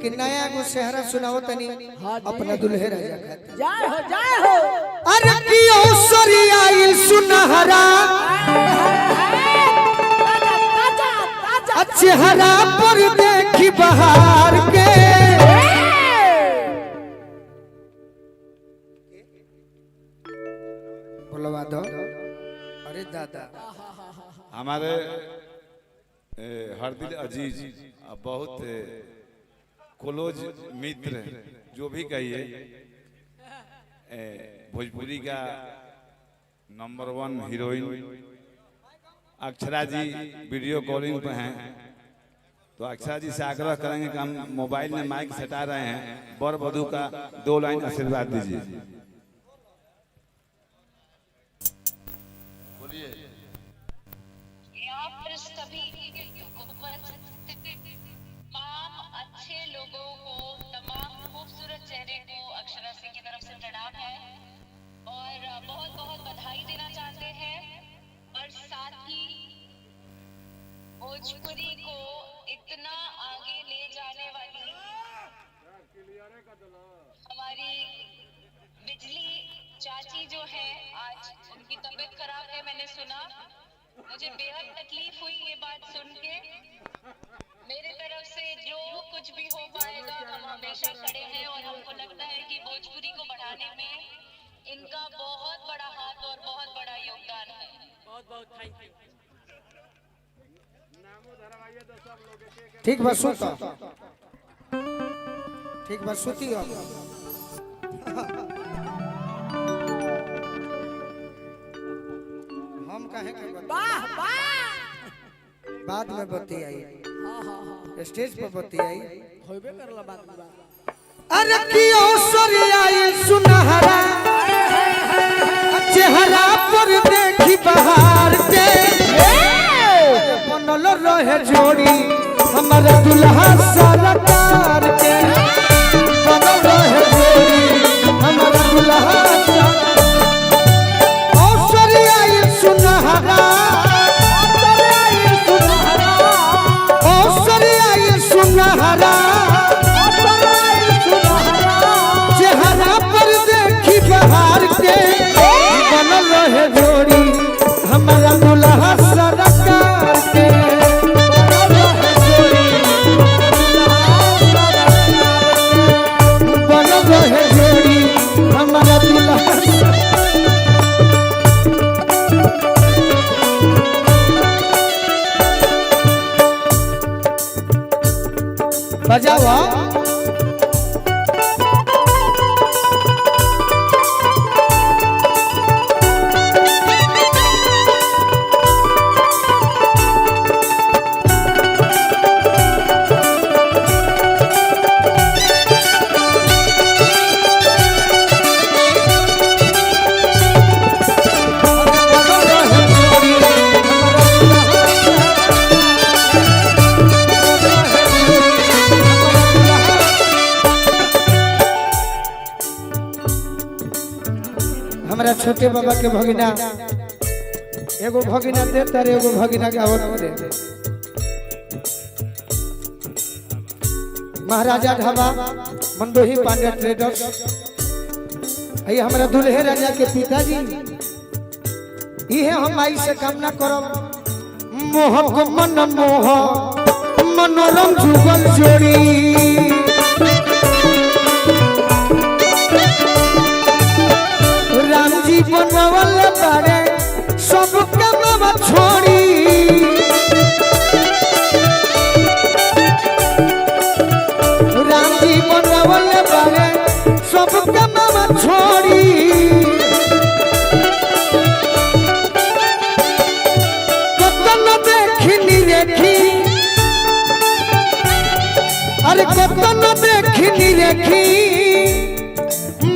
लेकिन नया को सेहरा सुनाओ तनी अपना दुल्हे राजा खातिर। जय हो अरे कियो सरी आई सुनहरा चेहरा पर देखी बहार के बोलवा दो। अरे दादा हमारे हरदिल अजीज बहुत क्लोज मित्र जो भी कहिए भोजपुरी का नंबर 1 हीरोइन अक्षरा जी वीडियो कॉलिंग पे हैं, तो अक्षरा जी से आग्रह करेंगे कि हम मोबाइल में माइक सटा रहे हैं, वर वधू का 2 लाइन आशीर्वाद दीजिए। तमाम अच्छे लोगों को, तमाम खूबसूरत चेहरे को अक्षरा सिंह की तरफ से प्रणाम है और बहुत बहुत बधाई देना चाहते हैं। और साथ ही भोजपुरी को इतना आगे ले जाने वाली हमारी बिजली चाची जो है, आज उनकी तबीयत खराब है, मैंने सुना। मुझे बेहद तकलीफ हुई ये बात सुन के। मेरे तरफ से जो कुछ भी हो पाएगा हम हमेशा खड़े हैं और हमको लगता है कि भोजपुरी को बढ़ाने में इनका बहुत बड़ा हाथ और बहुत बड़ा योगदान है। बहुत बहुत थैंक यू। ठीक बस सुता, ठीक बस सुती हो। हम कहे के बाद में बत्ती आई, स्टेज पर बत्ती आई होबे करला बात। अरे कियो सरी आई सुनहरा चेहरा पर देखी बहार के बनल रहे जोड़ी हमारा दुल्हा सरकार के, बनल रहे जोड़ी हमारा दुल्हा सरी आई सुनहरा सुनहरा चेहरा पर देखी बहार के बनल रहे जोड़ी हमारा दुल्हा सरकार के, बनल रहे जोड़ी हमारा दुल्हा। बजाओ हमारा छोटे बाबा के भगिना एगो भगिना दे तारे एगो भगिना गावत दे। महाराजा ढाबा मंदोही पांडे ट्रेडर्स, ये हमारा दुल्हे राजा के पिताजी, ये हम आई से कामना करब मोह को मन मोह मनोरम जुगल जोड़ी राम जी बनवल बारे सब कमवा छोड़ी, राम जी बनवल बारे सब कमवा छोड़ी। कतन देखनी रेखी, अरे कतन देखनी रेखी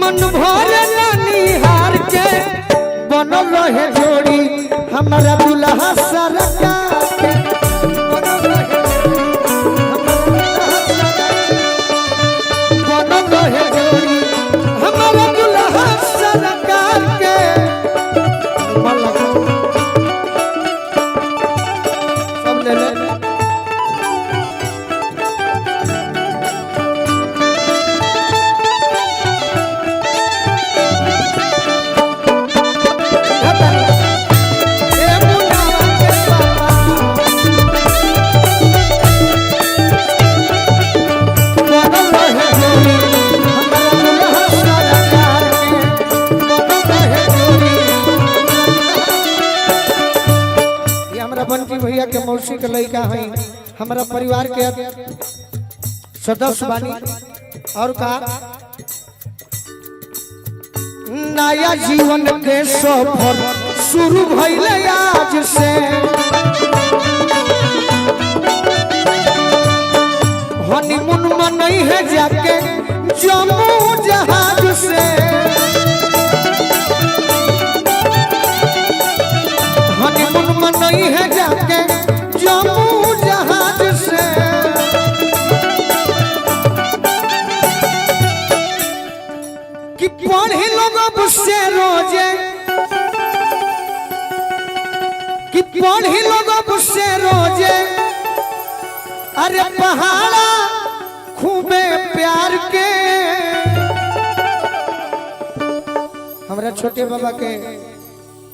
मन भरे निहार के बनल रहे जोड़ी हमारा दुल्हा सरकार के, बनल रहे जोड़ी हमारा दुल्हा सरकार के। सब ले ले बंटी भैया के मौसी के लड़का है, हमारा परिवार के सदस्य बानी। और का नया जीवन के सफर शुरू भइले आज से, हनीमून मनई है जाके जम्मू जहाज से, हनीमून मनई है जाके जम्मू जहाज से। कि पढ़े लोग से रोजे, कि पढ़े लोग से रोजे, अरे पहाड़ा खूबे प्यार के। हमारा छोटे बाबा के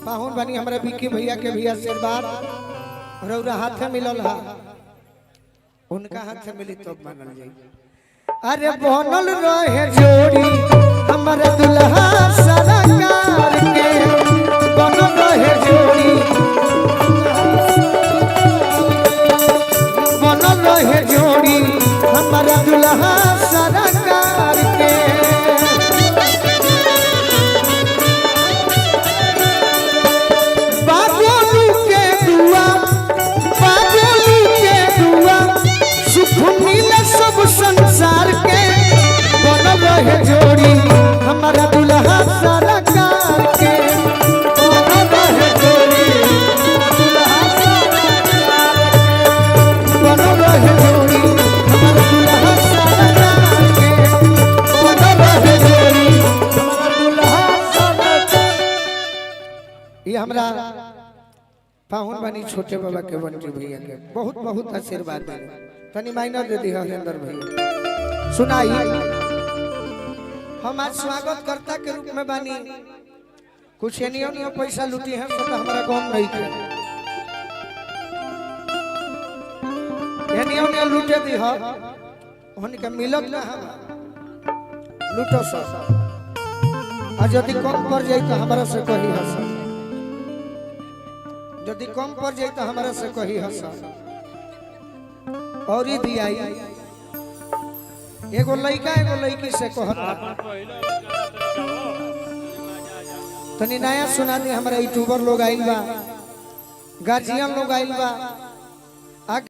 पाहुन बनी, हमारा विकी भैया के भी आशीर्वाद रौरा हाथ मिलल हा, उनका हाथ मिली तो मानल जाई। अरे बनल रहे जोड़ी हमारा दुल्हा सरकार के, बनल रहे जोड़ी, बनल रहे जोड़ी हमारा दुल्हा सरकार के। बाबोलू के दुआ, बाबोलू के दुआ, सुख मिले सब संसार के। बनल रहे जोड़ी हमारा दुल्हा सरकार के, बनल रहे जोड़ी दुल्हा सरकार के, बनल रहे जोड़ी हमारा दुल्हा सरकार के, बनल रहे जोड़ी हमारा दुल्हा सरकार। ये हमरा पाहुन बनी छोटे बाबा के बंटी भैया के बहुत बहुत आशीर्वाद दे। तनी माइनर दे दी हरेंद्र भैया सुनाई। हम आज स्वागत करता के रूप में बानी, कुछ एनियो पैसा लूटी है तो हमारा गम नहीं के, एनियो लूटे दी हो उनके मिलत ना हम लूटो सब। और यदि कम पड़ जाए तो हमारा से कही हंस, यदि कम पड़ जाए तो हमारा से कही हंस। और ही दिया एगो लड़का एगो लड़की से कहता, तनी नया सुना दी। हमारा यूट्यूबर लोग आइल बा, गार्जियन लोग आइल बा,